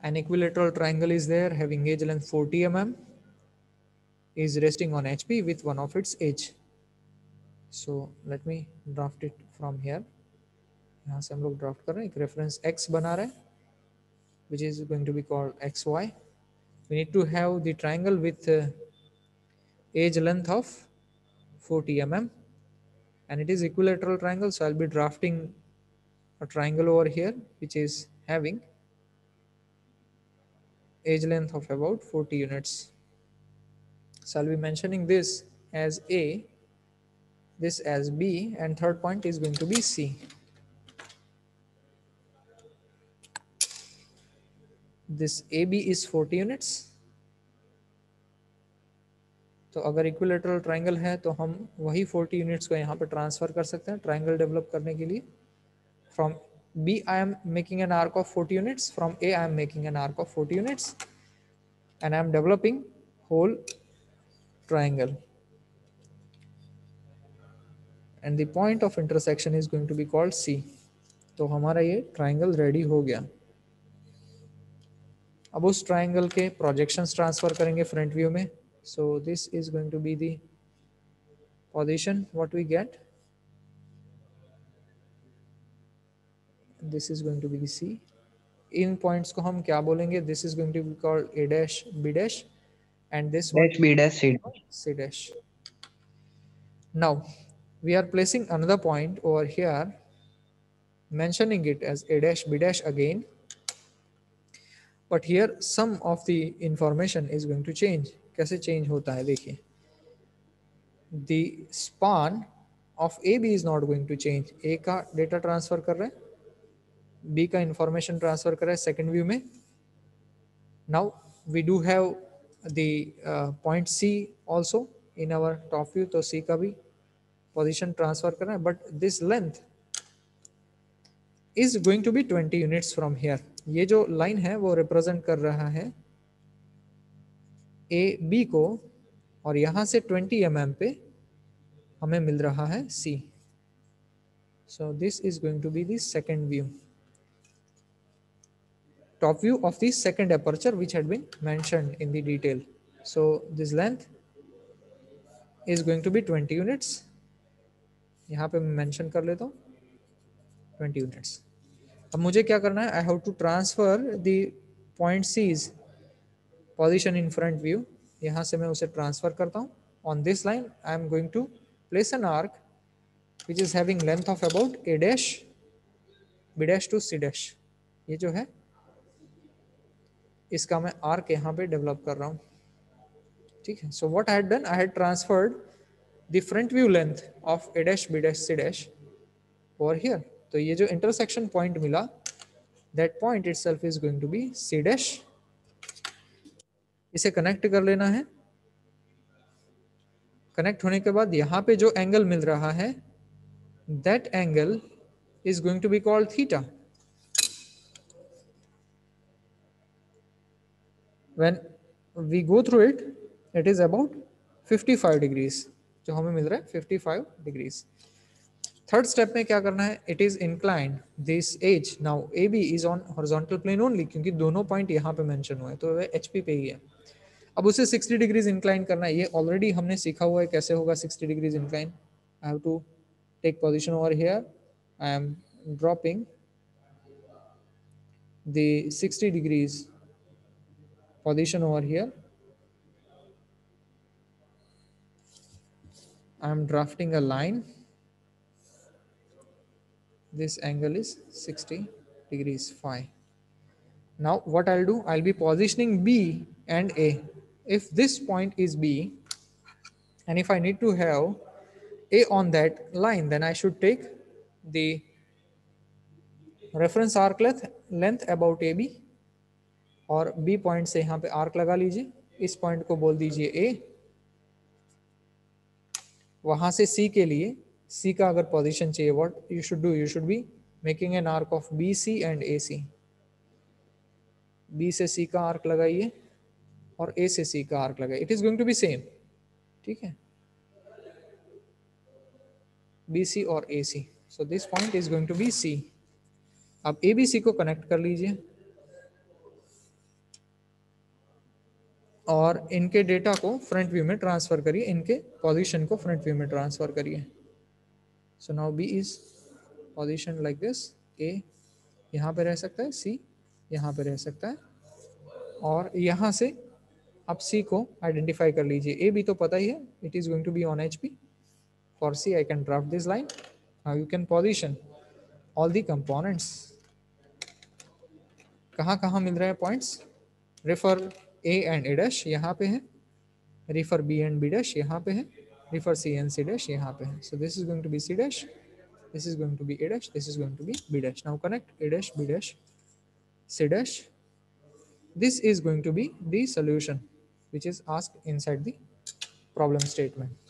An equilateral triangle is there having edge length 40 mm, is resting on HP with one of its edge. So let me draft it from here. यहाँ से हम लोग draft कर रहे हैं, एक reference x बना रहे हैं which is going to be called xy. We need to have the triangle with edge length of 40 mm and it is equilateral triangle, so I'll be drafting a triangle over here which is having edge length of about 40 units. So I'll be mentioning this as A, this as B, and third point is going to be C. This AB is 40 units. तो अगर equilateral triangle है तो हम वही 40 units को यहाँ पे transfer कर सकते हैं ट्राइंगल डेवलप करने के लिए. From B I am making an arc of 40 units, from A I am making an arc of 40 units and I am developing whole triangle and the point of intersection is going to be called C. तो हमारा ये triangle ready हो गया. अब उस triangle के projections transfer करेंगे front view में. So this is going to be the position what we get. This is going to be the C. इन पॉइंट्स को हम क्या बोलेंगे? This is going to be called A dash B dash and this one dash B dash C. C dash. Now we are placing another point over here, mentioning it as A dash B dash again, but here some of the information is going to change. कैसे change होता है देखिए. The span of AB is not going to change. A का data transfer कर रहे हैं, B का information transfer कर रहे हैं second view में. Now we do have the point C also in our top view, तो C का भी position transfer कर रहे हैं, but this length is going to be 20 units from here. ये जो line है वो represent कर रहा है A B को और यहाँ से 20 mm पे हमें मिल रहा है C. So this is going to be the second view, top view of the second aperture which had been mentioned in the detail. So this length is going to be 20 units. यहाँ पे मैं mention कर लेता हूँ 20 units. अब मुझे क्या करना है? I have to transfer the point C's position in front view. यहाँ से मैं उसे transfer करता हूँ. On this line I am going to place an arc which is having length of about A dash B dash to C dash. ये जो है इसका मैं आर्क यहाँ पे डेवलप कर रहा हूँ. ठीक है. So what I had done, I had transferred the front view length of A dash B dash C dash over here. तो ये जो इंटरसेक्शन पॉइंट मिला, that point itself is going to be C dash. इसे connect कर लेना है. Connect होने के बाद यहाँ पे जो एंगल मिल रहा है, that angle is going to be called theta. When we go through it, it is about 55 degrees. जो हमें मिल रहा है 55 degrees. थर्ड स्टेप में क्या करना है? It is inclined this edge. Now A B is on horizontal plane only, क्योंकि दोनों पॉइंट यहाँ पे मेंशन हुए हैं तो वह एच पी पे ही है. अब उसे 60 डिग्रीज इंक्लाइन करना है. ये ऑलरेडी हमने सीखा हुआ है कैसे होगा 60 degrees incline. I have to take position over here. I am dropping the 60 degrees position over here. I am drafting a line. This angle is 60 degrees phi. Now what I'll do, I'll be positioning B and A. If this point is B and if I need to have A on that line, then I should take the reference arc length about AB और B point से यहाँ पे arc लगा लीजिए. इस point को बोल दीजिए A. वहां से C के लिए, C का अगर पोजीशन चाहिए, what you should do, you should be making an arc of BC and AC. B से C का आर्क लगाइए और A से C का आर्क लगाइए. It is going to be same. ठीक है, BC और AC. So this point is going to be C. अब ABC को कनेक्ट कर लीजिए. और इनके डेटा को फ्रंट व्यू में ट्रांसफर करिए, इनके पोजीशन को फ्रंट व्यू में ट्रांसफर करिए. So now B is position like this. ए यहाँ पे रह सकता है, सी यहाँ पे रह सकता है, और यहाँ से आप सी को आइडेंटिफाई कर लीजिए. ए भी तो पता ही है, it is going to be on H P. For C I can draft this line. Now you can position all the components. कहाँ कहाँ मिल रहे हैं points? Refer A and A dash यहाँ पे है, refer B and B dash यहाँ पे है, refer C and C dash यहाँ पे है. So this is going to be C dash, this is going to be a dash, this is going to be b dash. Now connect a dash, b dash, c dash. This is going to be the solution which is asked inside the problem statement.